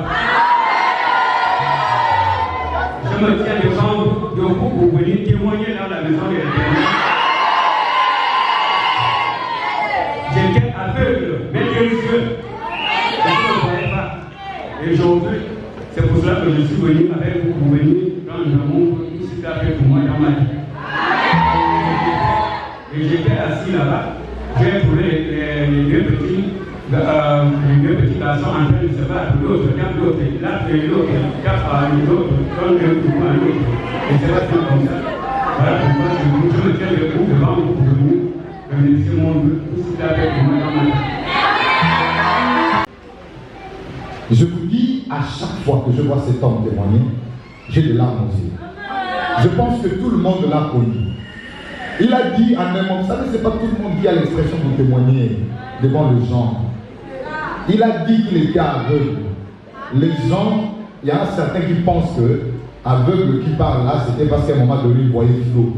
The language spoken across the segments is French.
là. Je me tiens devant vous pour venir témoigner dans la maison de l'Éternel. J'étais aveugle, mais les yeux, je ne voyais pas. Et aujourd'hui, c'est pour cela que je suis venu avec vous pour venir rendre l'amour tout ce qu'il a fait pour moi dans ma vie. Et j'étais assis là-bas, j'ai trouvé les deux petits garçons en train de se battre, l'autre dans l'autre, là et l'autre, cap à l'autre, donne un coup à l'autre. Et c'est pas comme ça. Voilà pourquoi je me tiens debout devant vous pour venir remercier mon Dieu tout ce qu'il a fait pour moi dans ma vie. Je vous dis, à chaque fois que je vois cet homme témoigner, j'ai des larmes aux yeux. Je pense que tout le monde l'a connu. Il a dit à un moment, vous savez, ce n'est pas tout le monde qui a l'expression de témoigner devant les gens. Il a dit qu'il était aveugle. Les gens, il y en a certains qui pensent que aveugle qui parle là, c'était parce qu'à un moment donné, il voyait flou.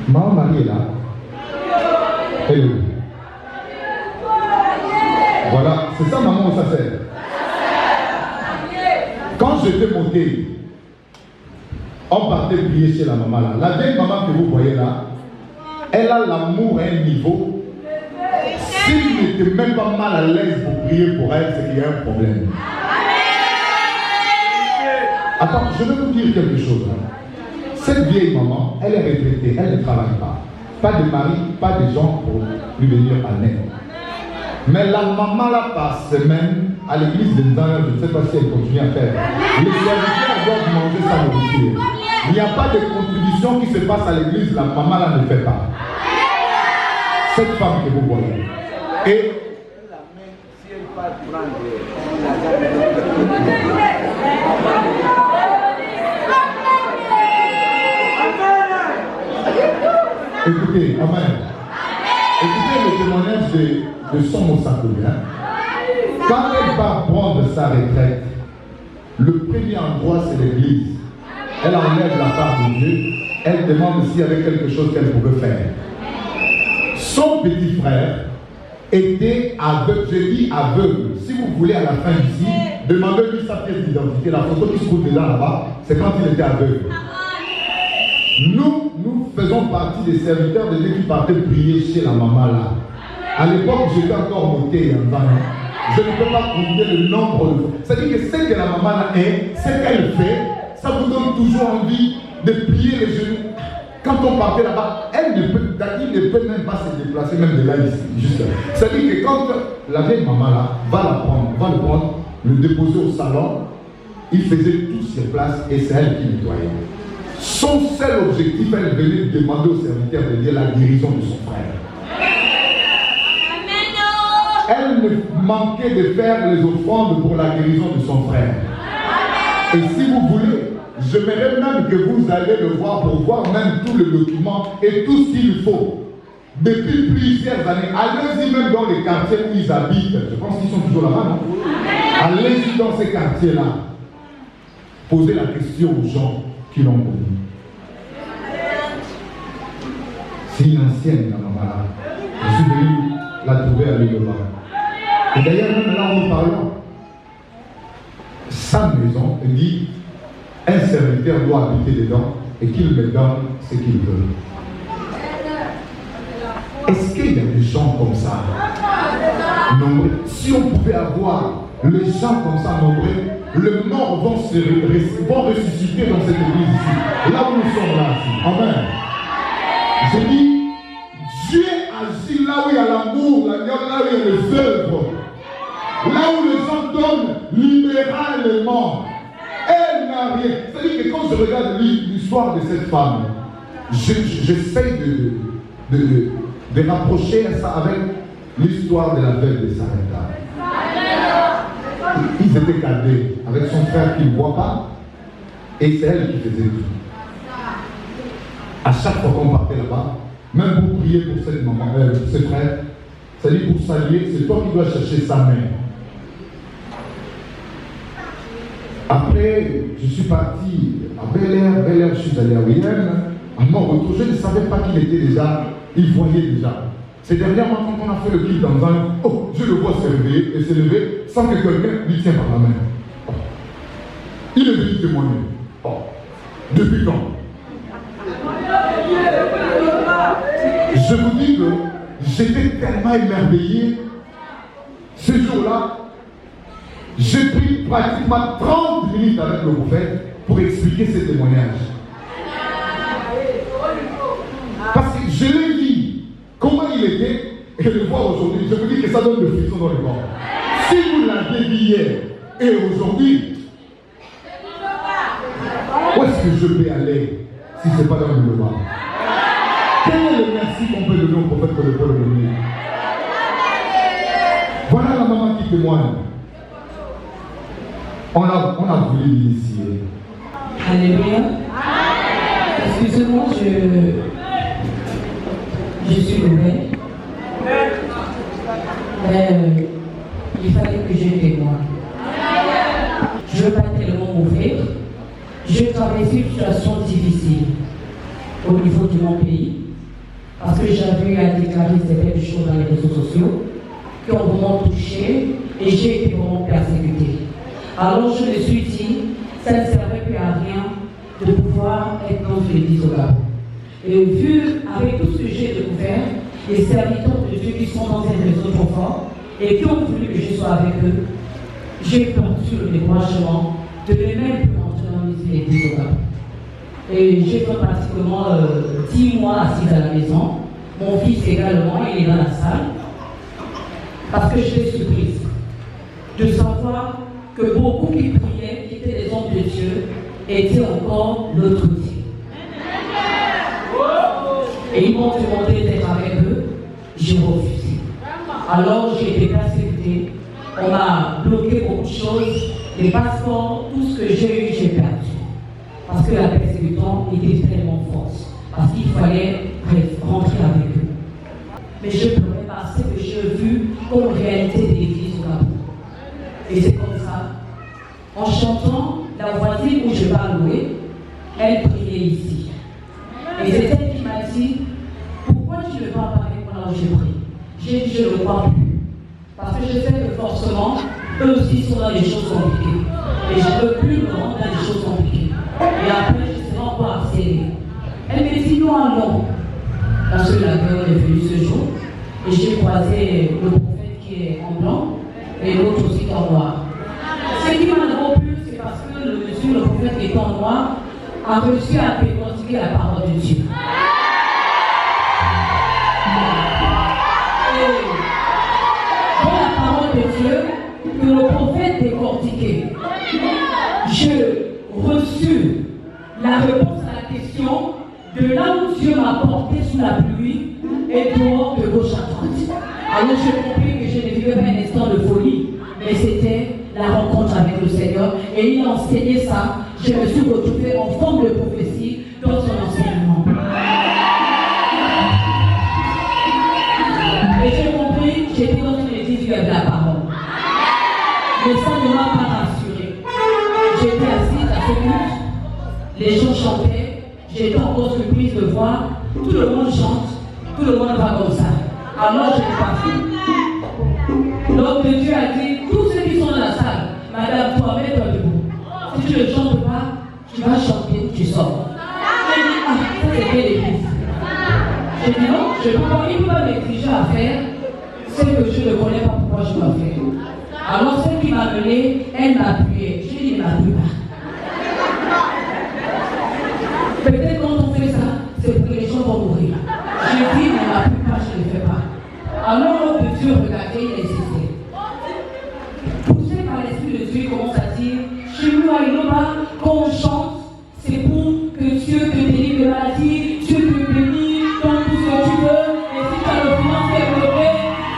Maman Marie est là. Elle est où? Voilà, c'est ça maman ou ça sert? Quand j'étais monté, on partait prier chez la maman là. La vieille maman que vous voyez là, elle a l'amour à un niveau. S'il n'était même pas mal à l'aise pour prier pour elle, c'est qu'il y a un problème. Attends, je vais vous dire quelque chose. Cette vieille maman, elle est retraitée, elle ne travaille pas. Pas de mari, pas de gens pour lui venir en aide. Mais la maman là par semaine, à l'église de Nzana, je ne sais pas si elle continue à faire. Les serviteurs doivent manger sa nourriture. Il n'y a pas de contribution qui se passe à l'église, la maman là ne fait pas. Cette femme que vous voyez. Et écoutez, amen. Écoutez le témoignage de son Mossakoulien. Quand elle va prendre sa retraite, le premier endroit c'est l'église. Elle enlève la part de Dieu. Elle demande s'il y avait quelque chose qu'elle pouvait faire. Son petit frère était aveugle. Je dis aveugle. Si vous voulez à la fin d'ici, demandez-lui sa pièce d'identité. La photo qui se trouve dedans là-bas, c'est quand il était aveugle. Nous faisons partie des serviteurs de Dieu qui partaient prier chez la maman là. À l'époque, j'étais encore monté en bas. Je ne peux pas compter le nombre de fois. C'est-à-dire que ce que la maman là est, ce qu'elle fait, ça vous donne toujours envie de plier les genoux. Quand on partait là-bas, elle ne peut, il ne peut même pas se déplacer, même de là ici. Juste. C'est-à-dire que quand la vieille maman là va le prendre, le déposer au salon, il faisait tout sur place et c'est elle qui nettoyait. Son seul objectif, elle venait demander au serviteur de Dieu la guérison de son frère. Elle ne manquait de faire les offrandes pour la guérison de son frère. Et si vous voulez, j'aimerais même que vous allez le voir pour voir même tout le document et tout ce qu'il faut. Depuis plusieurs années, allez-y même dans les quartiers où ils habitent. Je pense qu'ils sont toujours là-bas, non? Allez-y dans ces quartiers-là. Posez la question aux gens qui l'ont connu. C'est une ancienne, la maman là. Je suis venu la trouver à l'île. Et d'ailleurs, même là, en nous parlant, sa maison, elle dit, un serviteur doit habiter dedans et qu'il me donne ce qu'il veut. Est-ce qu'il y a des gens comme ça? Non. Si on pouvait avoir les gens comme ça nombreux, les morts vont ressusciter dans cette église ici. Là où nous sommes là, ici. Amen. Je dis, Dieu agit là où il y a l'amour, là où il y a les œuvres. Là où les gens donnent libéralement. Elle n'a rien. C'est-à-dire que quand je regarde l'histoire de cette femme, j'essaie de rapprocher ça avec l'histoire de la veuve de Sarepta. Ils étaient cadets avec son frère qui ne voit pas, et c'est elle qui faisait tout. À chaque fois qu'on partait là-bas, même pour prier pour cette maman, ses frères, c'est-à-dire pour saluer, c'est toi qui dois chercher sa main. Après, je suis parti à Bel Air, je suis allé à William. À mon retour, je ne savais pas qu'il était déjà, il voyait déjà. C'est dernièrement quand on a fait le clip dans un, oh, je le vois se réveiller et se lever sans que quelqu'un lui tienne par la main. Oh. Il est venu témoigner. Oh. Depuis quand? Je vous dis que j'étais tellement émerveillé. Ce jour-là, j'ai pris pratiquement 30 minutes avec le prophète pour expliquer ses témoignages. Parce que je l'ai dit, comment il était, et le voir aujourd'hui, je vous dis que ça donne le frisson dans le corps. Si vous l'avez vu hier et aujourd'hui, où est-ce que je vais aller si ce n'est pas dans le mouvement? Quel est le merci qu'on peut donner au prophète que le peut le donner? Voilà la maman qui témoigne. On a voulu l'initier. Alléluia. Excusez-moi, je suis nouvelle. Il fallait que je témoigne. Je ne veux pas tellement m'ouvrir. Je traverse une situation difficile au niveau de mon pays. Parce que j'avais eu à déclarer certaines choses dans les réseaux sociaux qui ont vraiment touché et j'ai été vraiment persécutée. Alors je me suis dit, ça ne servait plus à rien de pouvoir être dans une église au Gabon. Et vu, avec tout ce que j'ai découvert, les serviteurs de Dieu qui sont dans un réseau profond et qui ont voulu que je sois avec eux, j'ai perdu le découragement de ne même plus entrer dans une église au Gabon. Et j'ai fait pratiquement 10 mois assise à la maison. Mon fils également, il est dans la salle. Parce que j'étais surprise de savoir que beaucoup qui priaient, qui étaient des hommes de Dieu, étaient encore l'autre côté. Et ils m'ont demandé d'être avec eux. J'ai refusé. Alors j'ai été persécutée. On m'a bloqué beaucoup de choses. Les passeports, tout ce que j'ai eu, j'ai perdu. Parce que la persécution était tellement forte. Parce qu'il fallait rentrer avec eux. Mais je pleurais parce que j'ai vu comme réalité de l'église au Gabon. Et c'est comme ça. En chantant, la voisine où je vais louer, elle priait ici. Et c'est elle qui m'a dit, pourquoi tu ne parles pas avec moi là où je prie? J'ai dit, je ne le crois plus. Parce que je sais que forcément, eux aussi sont dans des choses compliquées. Et je ne veux plus me rendre dans des choses compliquées. Et après, je serai encore harcelée. Elle me dit non, non. Parce que la guerre est venue ce jour. Et j'ai croisé le prophète qui est en blanc et l'autre aussi qui est en noir. Ce qui m'a rompu, c'est parce que le monsieur, le prophète qui est en noir, a réussi à décortiquer la parole de Dieu. Et dans la parole de Dieu, que le prophète décortiquait, j'ai reçu la réponse à la question de là où Dieu m'a porté sous la pluie et dehors de gauche à droite. Alors j'ai compris que je ne vivais pas un instant de folie, mais c'était la rencontre avec le Seigneur. Et il a enseigné ça. Je me suis retrouvée en forme de prophétie dans son enseignement. Et j'ai compris, j'étais dans une église qui avait la parole. Mais ça ne m'a pas rassurée. J'étais assise à ce culte, les gens chantaient, j'étais encore surprise de voir, tout le monde chante, tout le monde va comme ça. Alors je n'ai pas fait. L'homme de Dieu a dit, tous ceux qui sont dans la salle, madame, toi, mets-toi debout. Si tu ne chantes pas, tu vas chanter, tu sors. J'ai dit, ah, ça c'est quelle église? J'ai dit non, je ne peux pas, il ne peut pas m'exiger à faire ce que je ne connais pas pourquoi je dois faire. Alors celle qui m'a mené, elle m'a appuyé. J'ai dit, ne m'appuie pas. Peut-être quand on fait ça, c'est pour que les gens vont mourir. J'ai dit, ne m'appuie pas, je ne le fais pas. Alors l'homme de Dieu regardait, il insistait. Poussé par l'Esprit de Dieu, il commence à dire, chez nous à Iloba, quand on chante, c'est pour que Dieu te délivre de maladie, Dieu te bénit dans tout ce que tu veux, et si tu as le finance développé,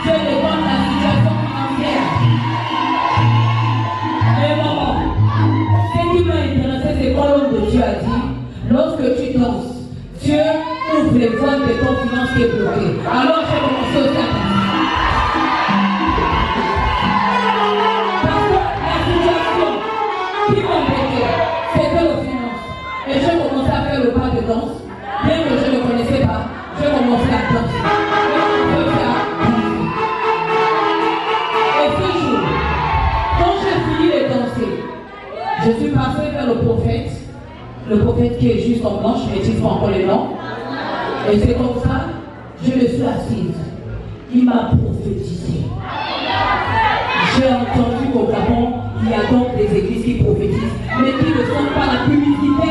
Dieu dépend de la situation financière. Mais maman, ce qui m'a intéressé, c'est quand l'homme de Dieu a dit, lorsque tu danses, Dieu ouvre les voies de ton finance qui est bloquée. Alors j'ai commencé aussi à danser. Parce que la situation qui m'embêtait, c'était le finance. Et j'ai commencé à faire le pas de danse. Bien que je ne connaissais pas, j'ai commencé à danser. Je suis passée vers le prophète qui est juste en blanche, mais il faut encore les noms. Et c'est comme ça, je me suis assise. Il m'a prophétisé. J'ai entendu qu'au Gabon, il y a donc des églises qui prophétisent, mais qui ne sont pas la publicité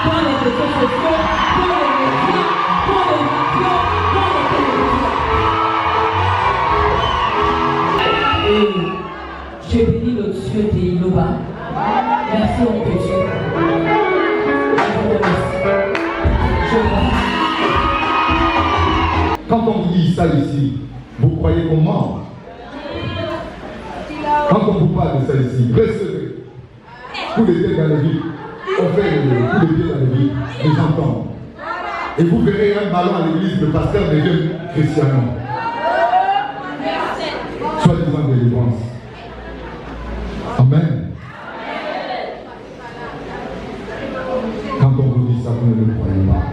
dans les réseaux sociaux, dans les médias, dans les radios, dans les télévisions. Et j'ai béni le Dieu des Iloba. Merci mon Dieu. Je vous remercie. Je vous remercie. Quand on vous dit ça ici, vous croyez qu'on ment? Quand on vous parle de ça ici, recevez. Tous les pieds dans les vies, on fait tous les pieds dans les vies, les gens tombent. Et vous verrez un ballon à l'église, le pasteur devient chrétiennement. Soit disant délivrance. Amen. Quand on vous dit ça, vous ne le croyez pas.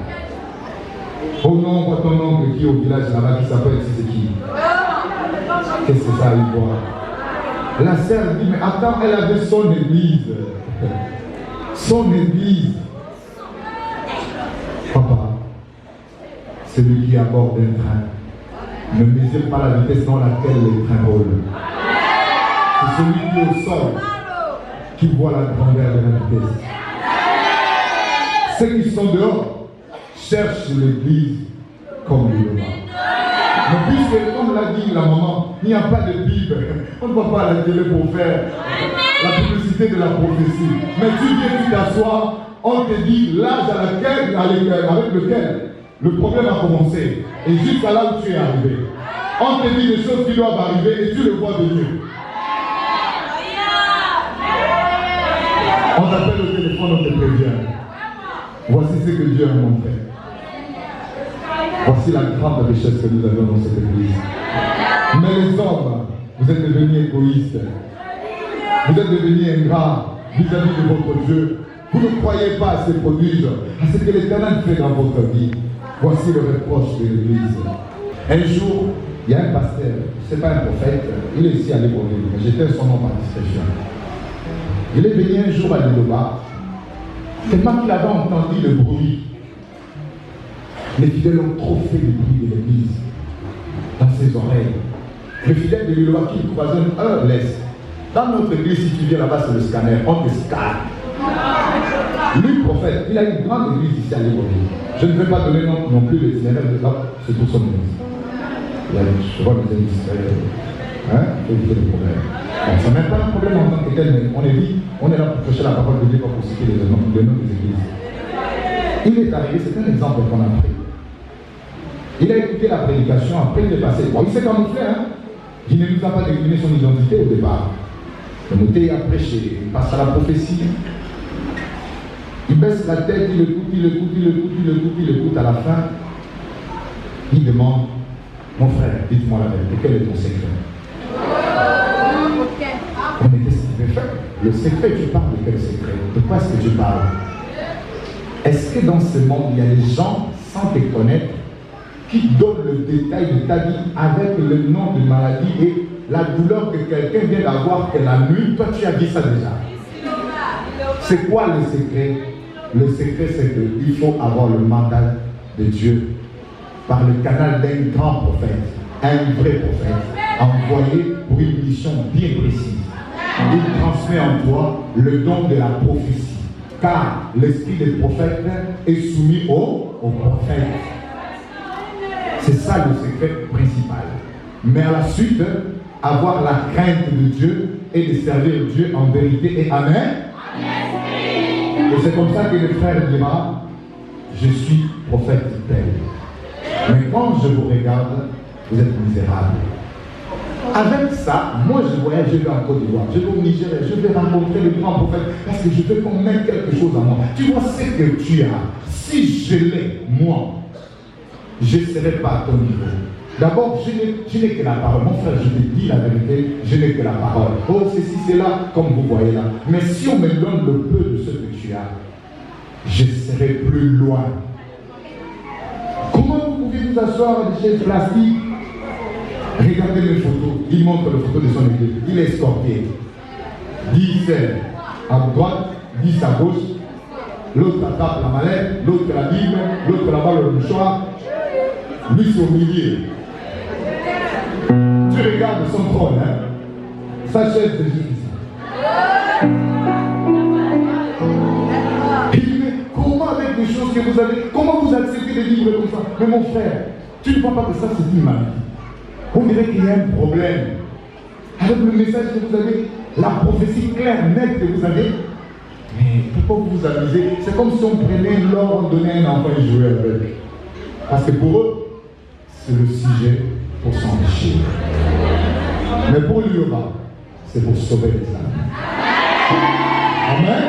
Oh non, on voit ton oncle qui est au village là-bas qui s'appelle Siseki. Qu'est-ce que ça a eu voir? La sœur dit, mais attends, elle avait son église. Son église. Papa, celui qui aborde un train ne mesure pas la vitesse dans laquelle les trains roulent. C'est celui qui est au sol qui voit la grandeur de la vitesse. Ceux qui sont dehors cherchent l'église comme le roi. Mais puisque, comme l'a dit la maman, il n'y a pas de Bible, on ne va pas à la télé pour faire la publicité de la prophétie. Mais tu viens, tu t'assois, on te dit l'âge avec lequel le problème a commencé et jusqu'à là où tu es arrivé. On te dit des choses qui doivent arriver et tu le vois venir. On t'appelle au téléphone, on te prévient. Voici ce que Dieu a montré. Voici la grande richesse que nous avons dans cette église. Mais les hommes, vous êtes devenus égoïstes. Vous êtes devenus ingrats vis-à-vis de votre Dieu. Vous ne croyez pas à ces prodiges, à ce que l'Éternel fait dans votre vie. Voici le reproche de l'église. Un jour, il y a un pasteur, ce n'est pas un prophète, il est ici à Libreville, mais j'étais son nom par discrétion. Il est venu un jour à Liloba, tellement qu'il avait entendu le bruit. Les fidèles ont trop fait le bruit de l'église dans ses oreilles. Les fidèles de Liloba qui croisonnent laisse. Dans notre église, si tu viens là-bas, c'est le scanner, on te scanne. Lui, prophète, il a une grande église ici à Libreville. Je ne vais pas donner non plus l'itinéraire de là, c'est pour son église. Il y a, je vois mes églises, il faut éviter les problèmes. Bon, ça n'est pas un problème en tant que tel, mais on est là pour prêcher la parole de Dieu, pas pour citer les noms des églises. Il est arrivé, c'est un exemple qu'on a pris. Il a écouté la prédication, après il est passé. Bon, il s'est camouflé, hein. Il ne nous a pas décliné son identité au départ. Il a prêché, il passe à la prophétie. Il baisse la tête, il écoute, à la fin, il demande, mon frère, dites-moi la vérité, quel est ton secret? On était stupéfait. Le secret, tu parles de quel secret? De quoi est-ce que tu parles? Est-ce que dans ce monde, il y a des gens, sans te connaître, qui donnent le détail de ta vie avec le nom de maladie et la douleur que quelqu'un vient d'avoir que la nuit, toi tu as dit ça déjà? C'est quoi le secret? Le secret, c'est qu'il faut avoir le mandat de Dieu par le canal d'un grand prophète, un vrai prophète, envoyé pour une mission bien précise. Il transmet en toi le don de la prophétie, car l'esprit des prophètes est soumis au prophète. C'est ça le secret principal. Mais à la suite, avoir la crainte de Dieu et de servir Dieu en vérité et amen. Et c'est comme ça que le frère dira, je suis prophète tel. Mais quand je vous regarde, vous êtes misérable. Avec ça, moi je voyage, je vais en Côte d'Ivoire, je vais au Nigeria, je vais rencontrer le grand prophète parce que je veux qu'on mette quelque chose en moi. Tu vois ce que tu as. Si je l'ai, moi, je ne serai pas à ton niveau. D'abord, je n'ai que la parole. Mon frère, je te dis la vérité, je n'ai que la parole. Oh, ceci, c'est là, comme vous voyez là. Mais si on me donne le peu de ce que tu as, je serai plus loin. Comment vous pouvez vous asseoir à des chaises plastiques? Regardez les photos. Il montre les photos de son église. Il est escorté. 10 à droite, 10 à gauche, l'autre attrape la mallette, l'autre la Bible, l'autre là-bas le mouchoir, lui c'est au milieu. Tu regardes son trône, hein? Sa chaise c'est juste ici. Il dit, mais comment avec des choses que vous avez, comment vous acceptez de vivre comme ça? Mais mon frère, tu ne vois pas que ça c'est une maladie. On dirait qu'il y a un problème. Avec le message que vous avez, la prophétie claire, nette que vous avez, mais pourquoi vous vous amusez? C'est comme si on prenait l'or, on donnait un enfant et jouait avec. Parce que pour eux, c'est le sujet pour s'enrichir. Mais pour lui, c'est pour sauver les âmes. Amen.